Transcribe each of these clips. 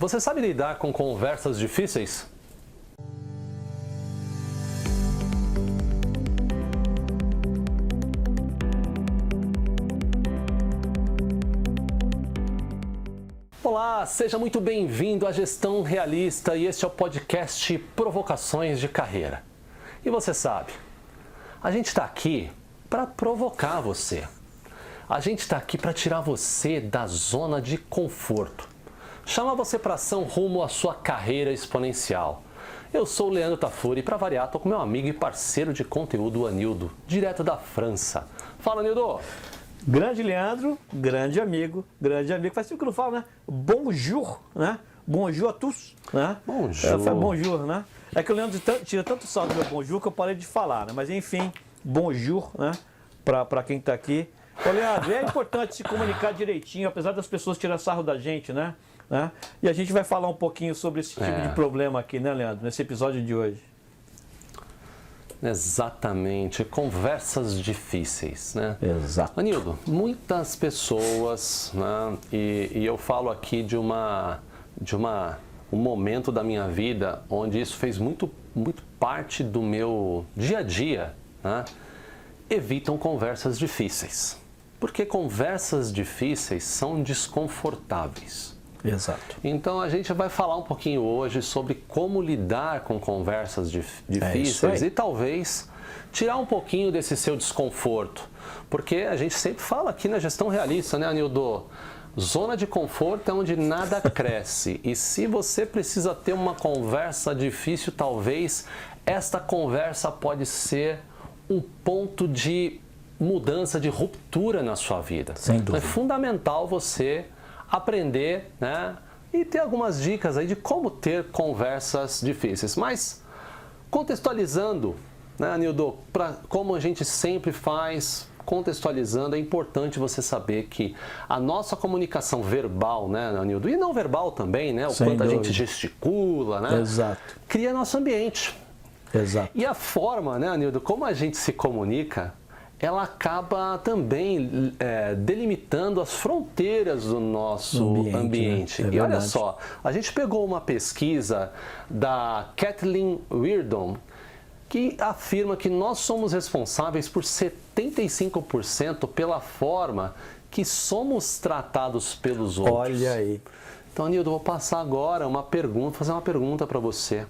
Você sabe lidar com conversas difíceis? Olá, seja muito bem-vindo à Gestão Realista e este é o podcast Provocações de Carreira. E você sabe, a gente está aqui para provocar você. A gente está aqui para tirar você da zona de conforto. Chamar você para ação rumo à sua carreira exponencial. Eu sou o Leandro Tafuri e para variar estou com meu amigo e parceiro de conteúdo, Anildo, direto da França. Fala, Anildo! Grande Leandro, grande amigo. Faz tempo que eu não falo, né? Bonjour, né? Bonjour a tous, né? Bonjour. Bonjour, né? É que o Leandro tira tanto sal do meu bonjour que eu parei de falar, né? Mas enfim, bonjour, né? Para quem está aqui. Ô, Leandro, é importante se comunicar direitinho, apesar das pessoas tirar sarro da gente, né? E a gente vai falar um pouquinho sobre esse tipo de problema aqui, né, Leandro? Nesse episódio de hoje. Exatamente, conversas difíceis, né? Exato. Anildo, muitas pessoas, né? E eu falo aqui de um momento da minha vida onde isso fez muito parte do meu dia a dia, né? Evitam conversas difíceis, porque conversas difíceis são desconfortáveis. Exato. Então a gente vai falar um pouquinho hoje sobre como lidar com conversas difíceis e talvez tirar um pouquinho desse seu desconforto. Porque a gente sempre fala aqui na Gestão Realista, né, Anildo? Zona de conforto é onde nada cresce. E se você precisa ter uma conversa difícil, talvez esta conversa pode ser um ponto de mudança, de ruptura na sua vida. Sem dúvida. É fundamental você aprender, né? E ter algumas dicas aí de como ter conversas difíceis. Mas contextualizando, né, Anildo, como a gente sempre faz, contextualizando, é importante você saber que a nossa comunicação verbal, né, Anildo, e não verbal também, né? O Sem quanto a dúvida. gente gesticula, né? Exato. Cria nosso ambiente. Exato. E a forma, né, Anildo, como a gente se comunica, ela acaba também delimitando as fronteiras do nosso ambiente. Né? E olha só, a gente pegou uma pesquisa da Kathleen Reardon, que afirma que nós somos responsáveis por 75% pela forma que somos tratados pelos outros. Olha aí. Então, Anildo, eu vou passar agora fazer uma pergunta para você.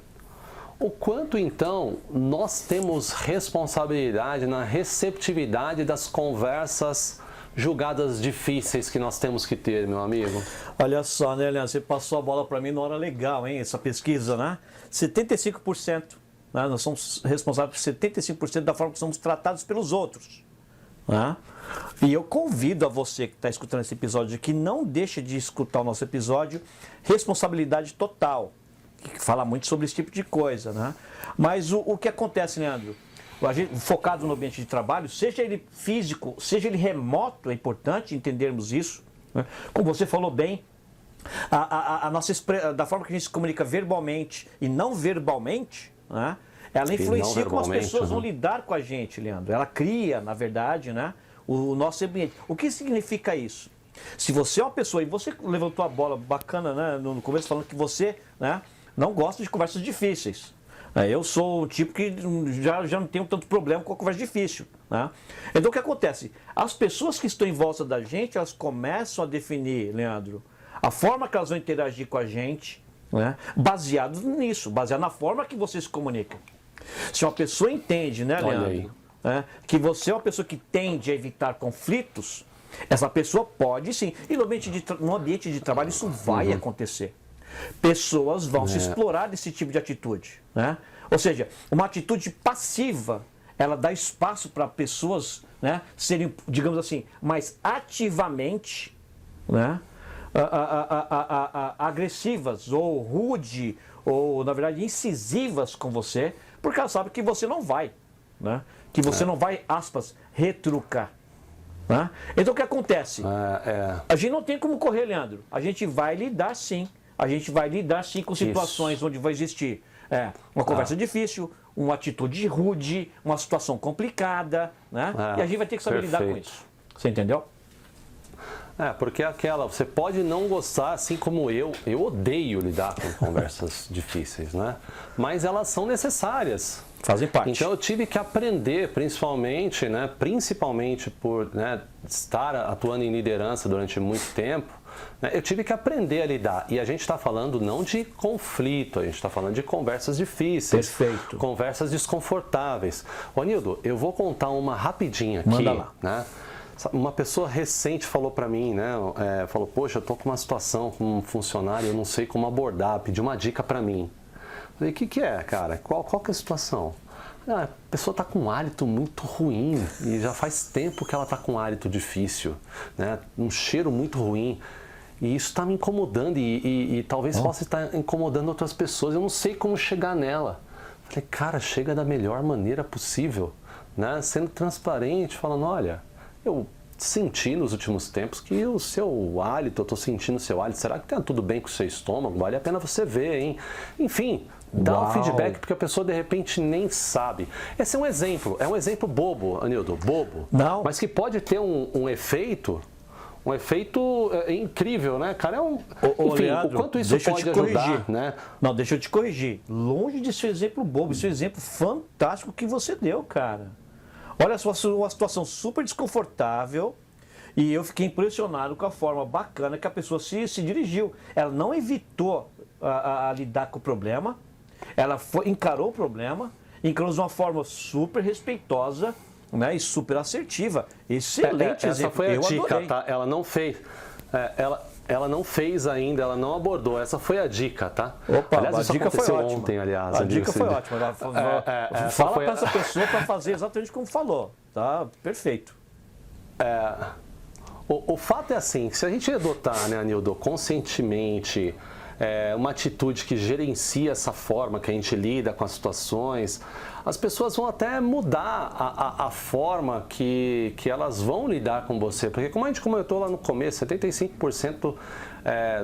O quanto, então, nós temos responsabilidade na receptividade das conversas julgadas difíceis que nós temos que ter, meu amigo? Olha só, né, Leandro? Você passou a bola para mim na hora legal, hein? Essa pesquisa, né? 75%. Né? Nós somos responsáveis por 75% da forma que somos tratados pelos outros. Né? E eu convido a você que está escutando esse episódio que não deixe de escutar o nosso episódio Responsabilidade Total, que fala muito sobre esse tipo de coisa, né? Mas o que acontece, Leandro? A gente, focado no ambiente de trabalho, seja ele físico, seja ele remoto, é importante entendermos isso, né? Como você falou bem, da forma que a gente se comunica verbalmente e não verbalmente, né? Ela influencia como as pessoas vão lidar com a gente, Leandro. Ela cria, na verdade, né, o nosso ambiente. O que significa isso? Se você é uma pessoa, e você levantou a bola bacana, né, no começo, falando que você, né, não gosta de conversas difíceis. Eu sou o tipo que já não tenho tanto problema com a conversa difícil. Né? Então o que acontece? As pessoas que estão em volta da gente, elas começam a definir, Leandro, a forma que elas vão interagir com a gente, né, baseado nisso, baseado na forma que você se comunica. Se uma pessoa entende, né, Leandro, que você é uma pessoa que tende a evitar conflitos, essa pessoa pode sim. E no ambiente de trabalho isso vai acontecer. Pessoas vão se explorar desse tipo de atitude, né? Ou seja, uma atitude passiva, ela dá espaço para pessoas, né, serem, digamos assim, mais ativamente, né, agressivas ou rude ou, na verdade, incisivas com você, porque elas sabem que você não vai, né, que você não vai, aspas, retrucar. Né? Então o que acontece? A gente não tem como correr, Leandro. A gente vai lidar sim. A gente vai lidar sim com situações onde vai existir uma conversa difícil, uma atitude rude, uma situação complicada, né? E a gente vai ter que saber lidar com isso. Você entendeu? Porque você pode não gostar, assim como eu odeio lidar com conversas difíceis, né? Mas elas são necessárias. Fazem parte. Então eu tive que aprender, principalmente por estar atuando em liderança durante muito tempo, né? Eu tive que aprender a lidar. E a gente está falando não de conflito, a gente está falando de conversas difíceis. Perfeito. Conversas desconfortáveis. Ô Nildo, eu vou contar uma rapidinha aqui. Manda lá. Né? Uma pessoa recente falou para mim, né? Falou, poxa, eu tô com uma situação com um funcionário, eu não sei como abordar, pediu uma dica para mim. Falei, o que é, cara? Qual que é a situação? A pessoa está com um hálito muito ruim e já faz tempo que ela está com um hálito difícil, né? Um cheiro muito ruim. E isso está me incomodando e talvez possa estar incomodando outras pessoas. Eu não sei como chegar nela. Falei, cara, chega da melhor maneira possível, né? Sendo transparente, falando, olha, eu senti nos últimos tempos que o seu hálito, eu estou sentindo o seu hálito, será que está tudo bem com o seu estômago? Vale a pena você ver, hein? Enfim, dá um feedback porque a pessoa de repente nem sabe. Esse é um exemplo bobo, Anildo, bobo. Não. Mas que pode ter um efeito incrível, né, cara? Enfim, Leandro, o quanto isso pode ajudar, né? Não, deixa eu te corrigir. Longe de ser exemplo bobo, isso é um exemplo fantástico que você deu, cara. Olha só, uma situação super desconfortável e eu fiquei impressionado com a forma bacana que a pessoa se dirigiu. Ela não evitou a lidar com o problema, ela encarou o problema, encarou de uma forma super respeitosa, né, e super assertiva. Excelente exemplo. Essa foi a dica, adorei. tá? Ela não fez. Ela não fez ainda, ela não abordou. Essa foi a dica, tá? Opa, aliás, a isso dica aconteceu foi ótima. ontem, aliás. A dica foi ótima. Fala foi para essa pessoa para fazer exatamente como falou, tá? Perfeito. O fato é assim, se a gente adotar, né, Anildo, conscientemente, uma atitude que gerencia essa forma que a gente lida com as situações, as pessoas vão até mudar a forma que elas vão lidar com você. Porque como a gente comentou lá no começo, 75%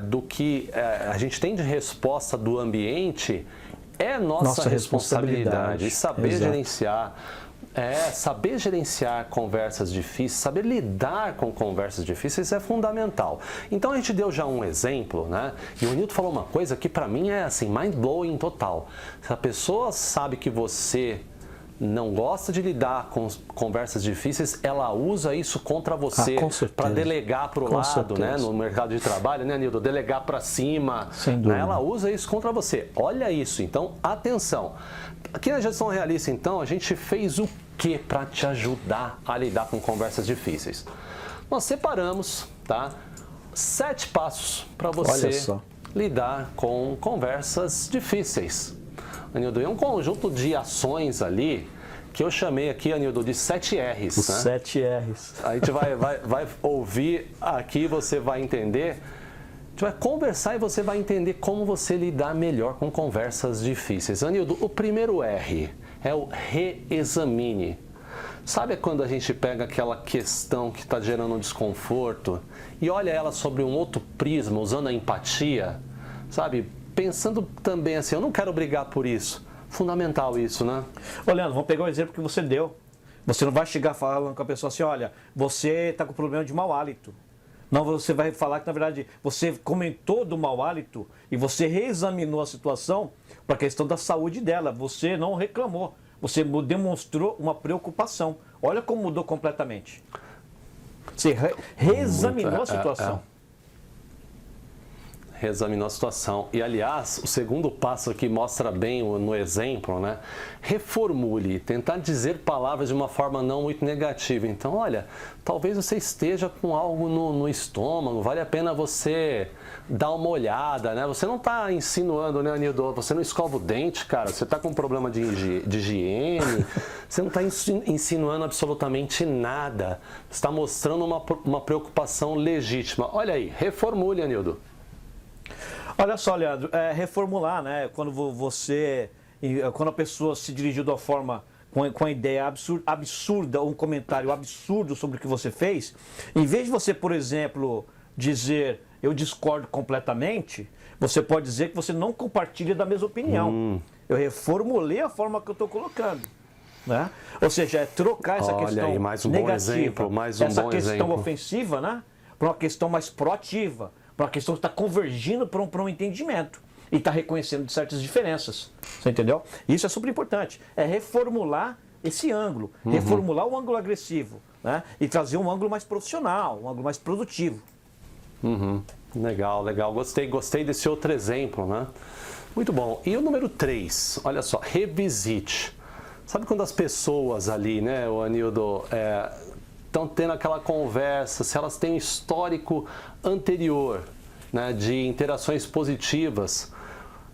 do que a gente tem de resposta do ambiente é nossa responsabilidade. E saber gerenciar. Saber gerenciar conversas difíceis, saber lidar com conversas difíceis é fundamental. Então a gente deu já um exemplo, né? E o Nilton falou uma coisa que para mim é assim, mind-blowing total. Se a pessoa sabe que você não gosta de lidar com conversas difíceis, ela usa isso contra você para delegar para o lado, né? No mercado de trabalho, né, Nilton? Delegar para cima. Sem dúvida. Né? Ela usa isso contra você. Olha isso. Então, atenção. Aqui na Gestão Realista, então, a gente fez o que para te ajudar a lidar com conversas difíceis? Nós separamos, tá? 7 passos para você lidar com conversas difíceis. Anildo, é um conjunto de ações ali que eu chamei aqui, Anildo, de 7 R's. Os 7 R's. A gente vai ouvir aqui, você vai entender. A gente vai conversar e você vai entender como você lidar melhor com conversas difíceis. Anildo, o primeiro R é o reexamine. Sabe quando a gente pega aquela questão que está gerando um desconforto e olha ela sobre um outro prisma, usando a empatia? Sabe? Pensando também assim, eu não quero brigar por isso. Fundamental isso, né? Ô, Leandro, vamos pegar o exemplo que você deu. Você não vai chegar falando com a pessoa assim, olha, você está com problema de mau hálito. Não, você vai falar que, na verdade, você comentou do mau hálito e você reexaminou a situação para a questão da saúde dela. Você não reclamou. Você demonstrou uma preocupação. Olha como mudou completamente. Você reexaminou a situação. Reexaminou a situação. E, aliás, o segundo passo aqui mostra bem no exemplo, né? Reformule, tentar dizer palavras de uma forma não muito negativa. Então, olha, talvez você esteja com algo no estômago, vale a pena você dar uma olhada, né? Você não está insinuando, né, Anildo? Você não escova o dente, cara, você está com um problema de higiene, você não está insinuando absolutamente nada. Você está mostrando uma preocupação legítima. Olha aí, reformule, Anildo. Olha só, Leandro, reformular, né? Quando a pessoa se dirigiu de uma forma com a ideia absurda, um comentário absurdo sobre o que você fez, em vez de você, por exemplo, dizer eu discordo completamente, você pode dizer que você não compartilha da mesma opinião. Eu reformulei a forma que eu estou colocando. Né? Ou seja, é trocar essa questão aí, mais um negativa, bom exemplo, essa questão ofensiva, né? para uma questão mais proativa, para uma questão que está convergindo para um entendimento e está reconhecendo certas diferenças. Você entendeu? Isso é super importante. É reformular esse ângulo, reformular o ângulo agressivo, né? E trazer um ângulo mais profissional, um ângulo mais produtivo. Legal, legal. Gostei desse outro exemplo, né? Muito bom. E o número 3, olha só, revisite. Sabe quando as pessoas ali, né, o Anildo, estão tendo aquela conversa, se elas têm um histórico anterior, né, de interações positivas,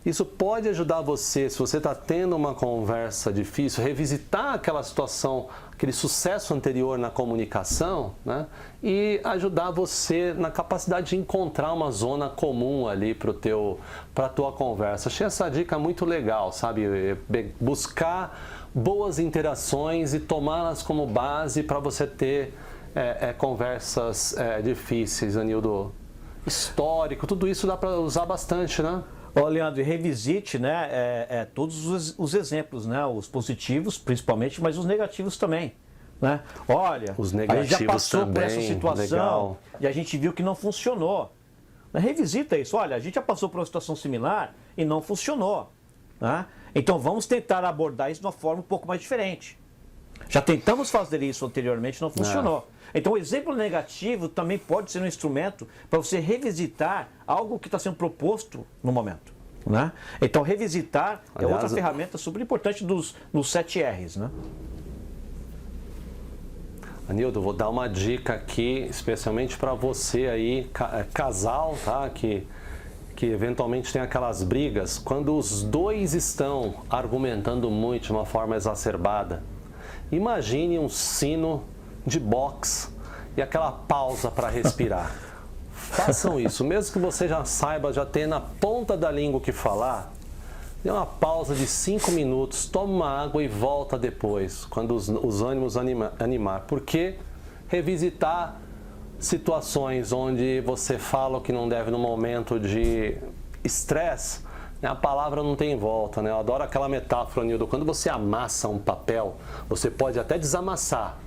isso pode ajudar você, se você está tendo uma conversa difícil, revisitar aquela situação, aquele sucesso anterior na comunicação, né, e ajudar você na capacidade de encontrar uma zona comum ali para a tua conversa. Achei essa dica muito legal, sabe? Buscar boas interações e tomá-las como base para você ter conversas difíceis, Anildo. Histórico, tudo isso dá para usar bastante, né? Ó, Leandro, e revisite, né, todos os exemplos, né, os positivos principalmente, mas os negativos também, né? Olha, os a gente já passou também, por essa situação legal. E a gente viu que não funcionou. Revisita isso. Olha, a gente já passou por uma situação similar e não funcionou, né? Então vamos tentar abordar isso de uma forma um pouco mais diferente. Já tentamos fazer isso anteriormente, não funcionou. Então o exemplo negativo também pode ser um instrumento para você revisitar algo que está sendo proposto no momento, né? Então revisitar é outra ferramenta super importante dos 7 R's, né? Anildo, vou dar uma dica aqui, especialmente para você aí, casal, tá? Que eventualmente tem aquelas brigas, quando os dois estão argumentando muito de uma forma exacerbada. Imagine um sino de boxe e aquela pausa para respirar. Façam isso, mesmo que você já saiba, já tenha na ponta da língua o que falar, dê uma pausa de 5 minutos, toma uma água e volta depois, quando os ânimos animar. Porque revisitar situações onde você fala o que não deve no momento de estresse, né, a palavra não tem volta, né? Eu adoro aquela metáfora, Nildo. Quando você amassa um papel, você pode até desamassar,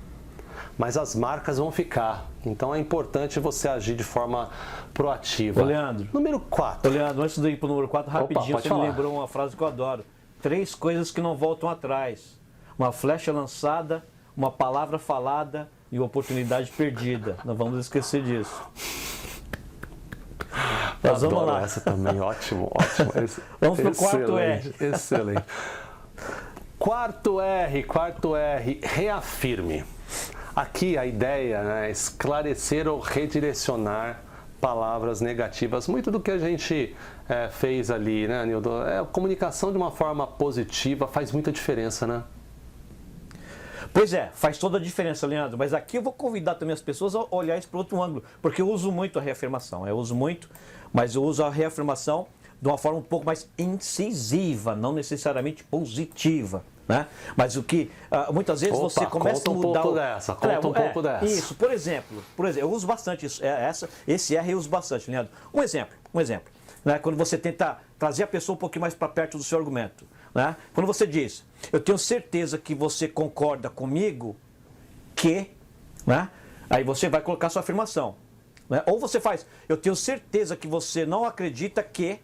mas as marcas vão ficar. Então é importante você agir de forma proativa. Ô, Leandro. Número 4. Ô, Leandro, antes de ir para o número 4, rapidinho, você me lembrou uma frase que eu adoro. 3 coisas que não voltam atrás. Uma flecha lançada, uma palavra falada e uma oportunidade perdida. Não vamos esquecer disso. Nós vamos lá. Essa também, ótimo. Vamos para o quarto R. Excelente. Quarto R, reafirme. Aqui a ideia, né, é esclarecer ou redirecionar palavras negativas. Muito do que a gente fez ali, né, Nildo? A comunicação de uma forma positiva faz muita diferença, né? Pois é, faz toda a diferença, Leandro. Mas aqui eu vou convidar também as pessoas a olhar isso para outro ângulo, porque eu uso muito a reafirmação. Mas eu uso a reafirmação de uma forma um pouco mais incisiva, não necessariamente positiva, né? Mas o que muitas vezes você começa a mudar... Conta um pouco dessa. Isso, por exemplo, eu uso bastante isso, esse R eu uso bastante, Leandro. Um exemplo, né? Quando você tenta trazer a pessoa um pouquinho mais para perto do seu argumento, né? Quando você diz, eu tenho certeza que você concorda comigo que, né? Aí você vai colocar sua afirmação, né? Ou você faz, eu tenho certeza que você não acredita que,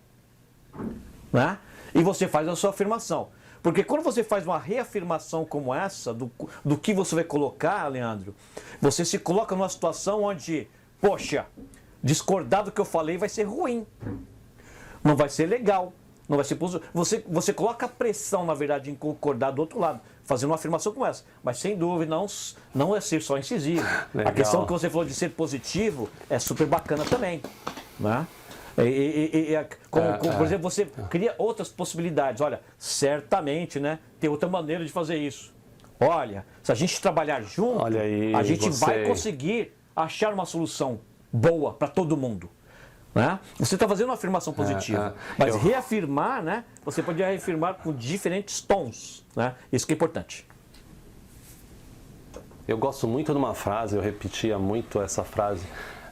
né? E você faz a sua afirmação. Porque quando você faz uma reafirmação como essa, do que você vai colocar, Leandro, você se coloca numa situação onde, poxa, discordar do que eu falei vai ser ruim. Não vai ser legal. Não vai ser positivo. Você coloca a pressão, na verdade, em concordar do outro lado, fazendo uma afirmação como essa. Mas, sem dúvida, não é ser só incisivo. Legal. A questão que você falou de ser positivo é super bacana também, né? Por exemplo, você cria outras possibilidades. Olha, certamente, né, tem outra maneira de fazer isso. Olha, se a gente trabalhar junto, a gente vai conseguir achar uma solução boa para todo mundo. Né? Você está fazendo uma afirmação positiva, mas reafirmar, né, você pode reafirmar com diferentes tons, né? Isso que é importante. Eu gosto muito de uma frase, eu repetia muito essa frase.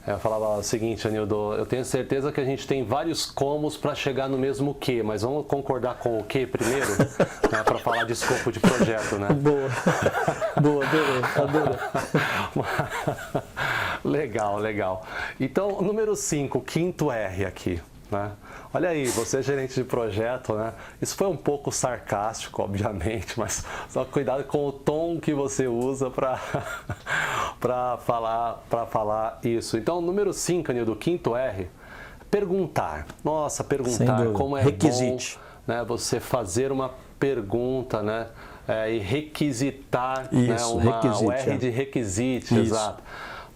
Eu falava o seguinte, Anildo, eu tenho certeza que a gente tem vários comos para chegar no mesmo que, mas vamos concordar com o que primeiro, né, para falar de escopo de projeto, né? Boa, adorei. Legal, legal. Então, número 5, quinto R aqui, né? Olha aí, você é gerente de projeto, né? Isso foi um pouco sarcástico, obviamente, mas só cuidado com o tom que você usa para falar isso. Então, número 5, Anildo, quinto R, perguntar. Nossa, perguntar, como é requisite. Bom, né, você fazer uma pergunta, né? E requisitar, isso, né, requisite, o R de requisite, exato.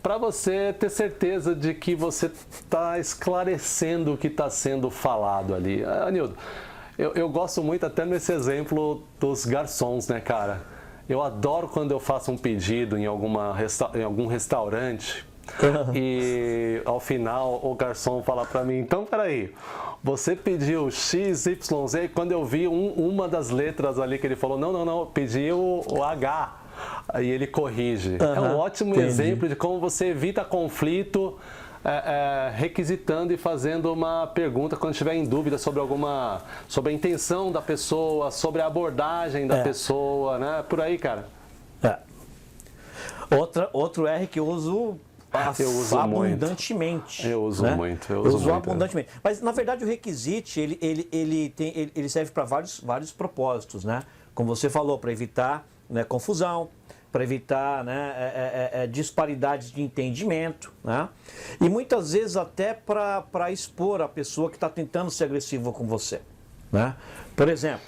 Para você ter certeza de que você está esclarecendo o que está sendo falado ali. Anildo, eu gosto muito até nesse exemplo dos garçons, né, cara? Eu adoro quando eu faço um pedido em algum restaurante e ao final o garçom fala para mim, então peraí, você pediu X, Y, Z, e quando eu vi uma das letras ali que ele falou, não, eu pedi o H. Aí ele corrige. É um ótimo exemplo de como você evita conflito requisitando e fazendo uma pergunta quando estiver em dúvida sobre sobre a intenção da pessoa, sobre a abordagem da pessoa, né? Por aí, cara. Outro R que eu uso abundantemente. Eu uso muito. Eu uso abundantemente. Mas, na verdade, o requisite, ele serve para vários propósitos, né? Como você falou, para evitar, né, confusão, para evitar, né, disparidades de entendimento, né? E muitas vezes até para expor a pessoa que está tentando ser agressiva com você, né? Por exemplo,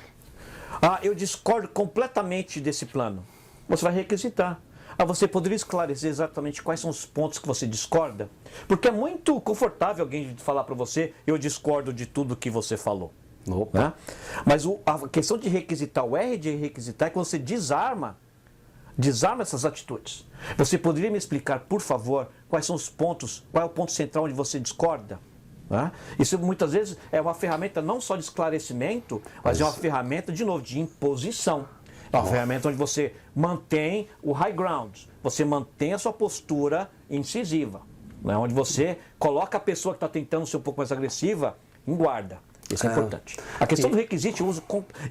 eu discordo completamente desse plano. Você vai requisitar. Você poderia esclarecer exatamente quais são os pontos que você discorda? Porque é muito confortável alguém falar para você, eu discordo de tudo que você falou. Né? Mas a questão de requisitar, o R de requisitar, é quando você desarma essas atitudes. Você poderia me explicar, por favor, quais são os pontos, qual é o ponto central onde você discorda? Né? Isso muitas vezes é uma ferramenta não só de esclarecimento, mas é uma ferramenta, de novo, de imposição. É uma ferramenta onde você mantém o high ground, você mantém a sua postura incisiva, né? Onde você coloca a pessoa que está tentando ser um pouco mais agressiva em guarda. Isso é importante. A questão do requisito, eu uso...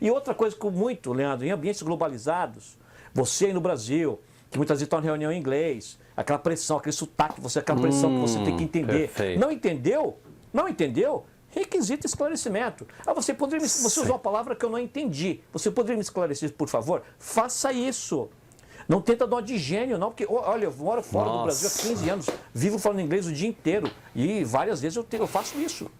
E outra coisa que muito, Leandro, em ambientes globalizados, você aí no Brasil, que muitas vezes está em reunião em inglês, aquela pressão, aquele sotaque, aquela pressão que você tem que entender. Perfeito. Não entendeu? Requisito esclarecimento. Você usou uma palavra que eu não entendi. Você poderia me esclarecer, por favor? Faça isso. Não tenta dar uma de gênio, não, porque, olha, eu moro fora do Brasil há 15 anos, vivo falando inglês o dia inteiro e várias vezes eu faço isso.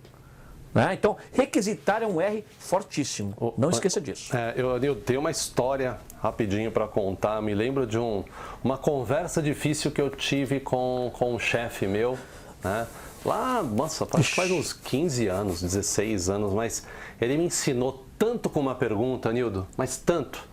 Né? Então, requisitar é um R fortíssimo. Não esqueça disso. Eu tenho uma história rapidinho para contar. Me lembro de uma conversa difícil que eu tive com um chefe meu, né? Lá, nossa, acho que faz uns 15 anos, 16 anos, mas ele me ensinou tanto com uma pergunta, Nildo, mas tanto.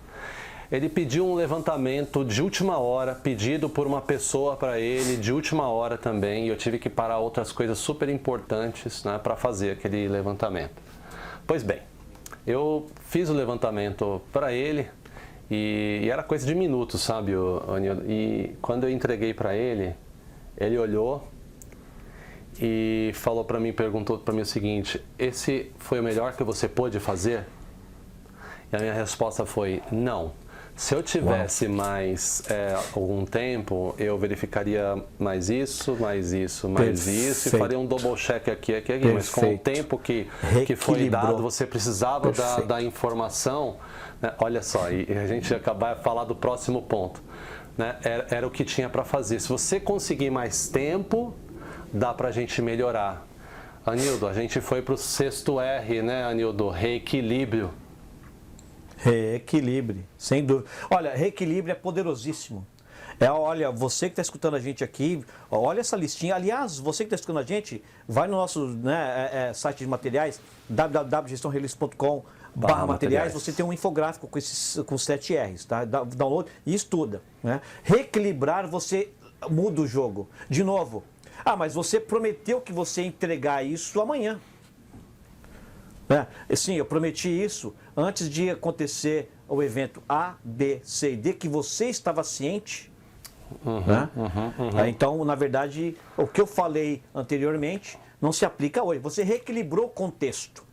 Ele pediu um levantamento de última hora, pedido por uma pessoa para ele, de última hora também, e eu tive que parar outras coisas super importantes, né, para fazer aquele levantamento. Pois bem, eu fiz o levantamento para ele e era coisa de minutos, sabe, Nildo? E quando eu entreguei para ele, ele olhou e falou para mim, perguntou para mim o seguinte: esse foi o melhor que você pôde fazer? E a minha resposta foi: não. Se eu tivesse mais algum tempo, eu verificaria mais isso, e faria um double check aqui. Mas com o tempo que foi dado, você precisava da informação, né? Olha só, e a gente acabar de falar do próximo ponto, né? Era o que tinha para fazer. Se você conseguir mais tempo, dá para a gente melhorar. Anildo, a gente foi para o 6º R, né, Anildo? Reequilíbrio. Reequilíbrio, sem dúvida. Olha, reequilíbrio é poderosíssimo. Olha, você que está escutando a gente aqui, olha essa listinha. Aliás, você que está escutando a gente, vai no nosso, né, site de materiais, www.gestãorealize.com/materiais. Você tem um infográfico com 7 R's, tá? Download e estuda. Né? Reequilibrar, você muda o jogo. De novo, mas você prometeu que você ia entregar isso amanhã. Sim, eu prometi isso antes de acontecer o evento A, B, C e D, que você estava ciente. Então, na verdade, o que eu falei anteriormente não se aplica hoje. Você reequilibrou o contexto.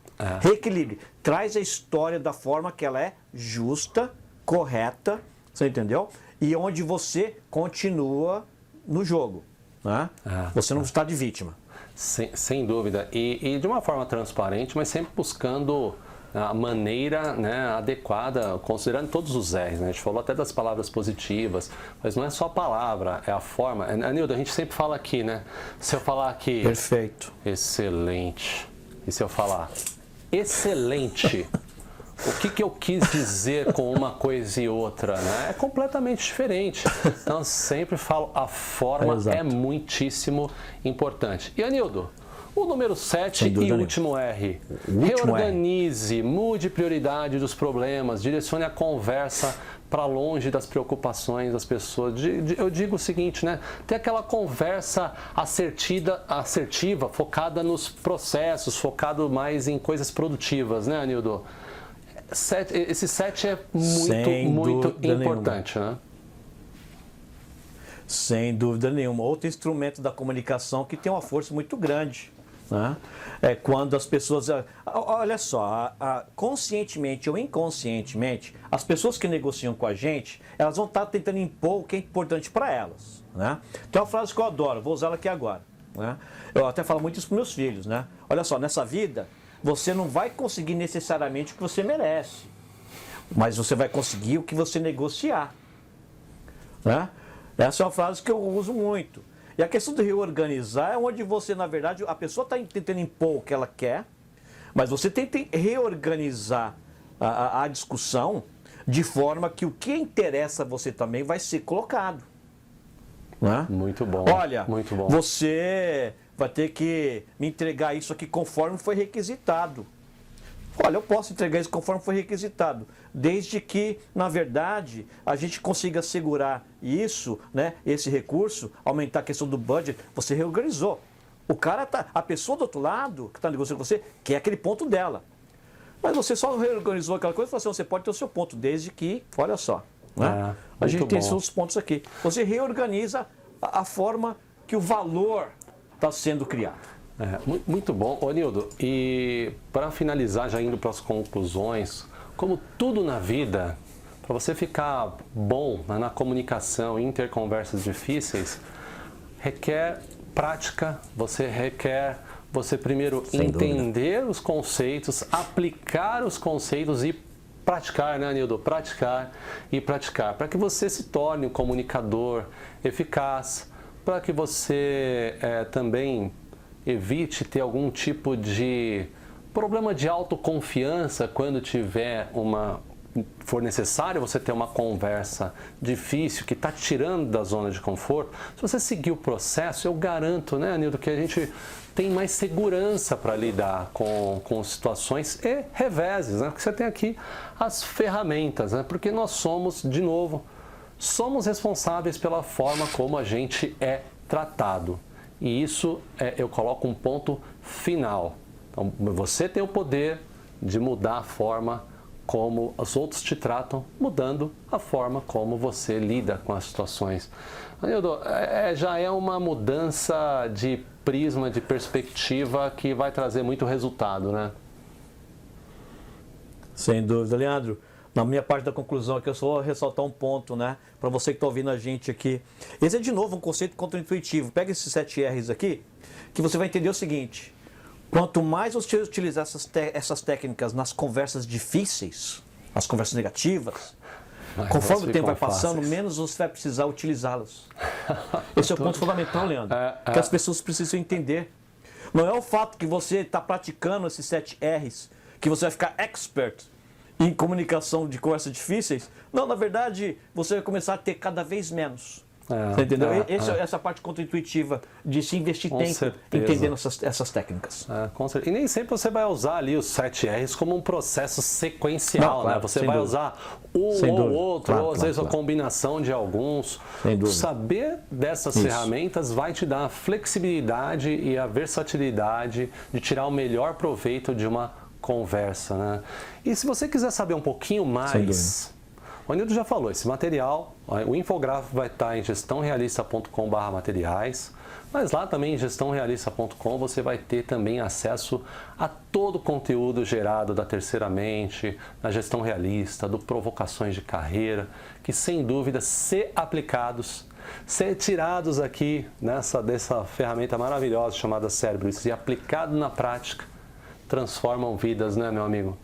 Reequilibre. Traz a história da forma que ela é justa, correta, você entendeu? E onde você continua no jogo. né? Você não está de vítima. Sem dúvida. E de uma forma transparente, mas sempre buscando a maneira, né, adequada, considerando todos os R's, né? A gente falou até das palavras positivas, mas não é só a palavra, é a forma. Anildo, a gente sempre fala aqui, né? Se eu falar aqui... Perfeito. Excelente. E se eu falar excelente, o que eu quis dizer com uma coisa e outra, né? É completamente diferente. Então, sempre falo, a forma é muitíssimo importante. E, Anildo, o número 7 e último R. Reorganize, mude prioridade dos problemas, direcione a conversa para longe das preocupações das pessoas. Eu digo o seguinte, né? Ter aquela conversa assertiva, focada nos processos, focado mais em coisas produtivas, né, Anildo? Esse 7 é muito importante, né? Sem dúvida nenhuma. Outro instrumento da comunicação que tem uma força muito grande, né? É quando as pessoas... Olha só, conscientemente ou inconscientemente, as pessoas que negociam com a gente, elas vão estar tentando impor o que é importante para elas, né? Tem uma frase que eu adoro, vou usá-la aqui agora, né? Eu até falo muito isso para meus filhos, né? Olha só, nessa vida, você não vai conseguir necessariamente o que você merece, mas você vai conseguir o que você negociar, né? Essa é uma frase que eu uso muito. E a questão de reorganizar é onde você, na verdade, a pessoa está tentando impor o que ela quer, mas você tenta reorganizar a discussão de forma que o que interessa a você também vai ser colocado, né? Muito bom. Olha, muito bom. Você vai ter que me entregar isso aqui conforme foi requisitado. Olha, eu posso entregar isso conforme foi requisitado, desde que, na verdade, a gente consiga segurar isso, né, esse recurso, aumentar a questão do budget. Você reorganizou. A pessoa do outro lado, que está negociando com você, quer aquele ponto dela. Mas você só reorganizou aquela coisa e falou assim, você pode ter o seu ponto, desde que, olha só, né? A gente tem esses pontos aqui. Você reorganiza a forma que o valor está sendo criado. Muito bom. Ô, Nildo, e para finalizar, já indo para as conclusões, como tudo na vida, para você ficar bom, né, na comunicação e ter conversas difíceis, requer prática, você primeiro entender os conceitos, aplicar os conceitos e praticar, né, Nildo? Praticar e praticar, para que você se torne um comunicador eficaz, para que você também evite ter algum tipo de problema de autoconfiança quando for necessário você ter uma conversa difícil que está tirando da zona de conforto. Se você seguir o processo, eu garanto, né, Nildo, que a gente tem mais segurança para lidar com situações e reveses, né? Porque você tem aqui as ferramentas, né? Porque nós somos, de novo, somos responsáveis pela forma como a gente é tratado. E isso, eu coloco um ponto final. Então, você tem o poder de mudar a forma como os outros te tratam, mudando a forma como você lida com as situações. Anildo, já é uma mudança de prisma, de perspectiva que vai trazer muito resultado, né? Sem dúvida, Leandro. Na minha parte da conclusão aqui, eu só vou ressaltar um ponto, né? Para você que está ouvindo a gente aqui. Esse é, de novo, um conceito contra-intuitivo. Pega esses 7 R's aqui, que você vai entender o seguinte. Quanto mais você utilizar essas técnicas nas conversas difíceis, as conversas negativas, conforme o tempo vai passando, menos você vai precisar utilizá-las. Esse é o ponto fundamental, Leandro. Que as pessoas precisam entender. Não é o fato que você está praticando esses 7 R's, que você vai ficar expert em comunicação de conversas difíceis. Não, na verdade, você vai começar a ter cada vez menos. Você entendeu? Essa parte contra-intuitiva de se investir tempo entendendo essas técnicas. E nem sempre você vai usar ali os 7 R's como um processo sequencial, não, claro, né? Você vai usar um ou outro, ou às vezes a combinação de alguns. Saber dessas ferramentas vai te dar a flexibilidade e a versatilidade de tirar o melhor proveito de uma conversa, né? E se você quiser saber um pouquinho mais, o Anildo já falou, esse material, o infográfico vai estar em gestãorealista.com/materiais, mas lá também em gestãorealista.com você vai ter também acesso a todo o conteúdo gerado da Terceira Mente, da Gestão Realista, do Provocações de Carreira, que sem dúvida, se aplicados, ser tirados aqui dessa ferramenta maravilhosa chamada cérebro e aplicado na prática, transformam vidas, né, meu amigo?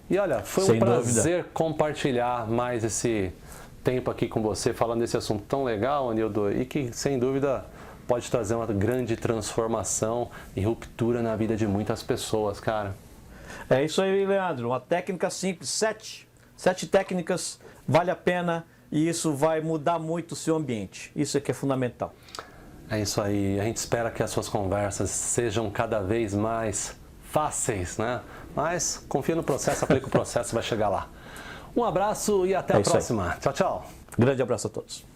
E olha, foi um prazer compartilhar mais esse tempo aqui com você, falando desse assunto tão legal, Anildo, e que, sem dúvida, pode trazer uma grande transformação e ruptura na vida de muitas pessoas, cara. É isso aí, Leandro. Uma técnica simples, 7 técnicas, vale a pena e isso vai mudar muito o seu ambiente. Isso é que é fundamental. É isso aí. A gente espera que as suas conversas sejam cada vez mais fáceis, né? Mas confia no processo, aplica o processo e vai chegar lá. Um abraço e até a próxima. Tchau, tchau. Grande abraço a todos.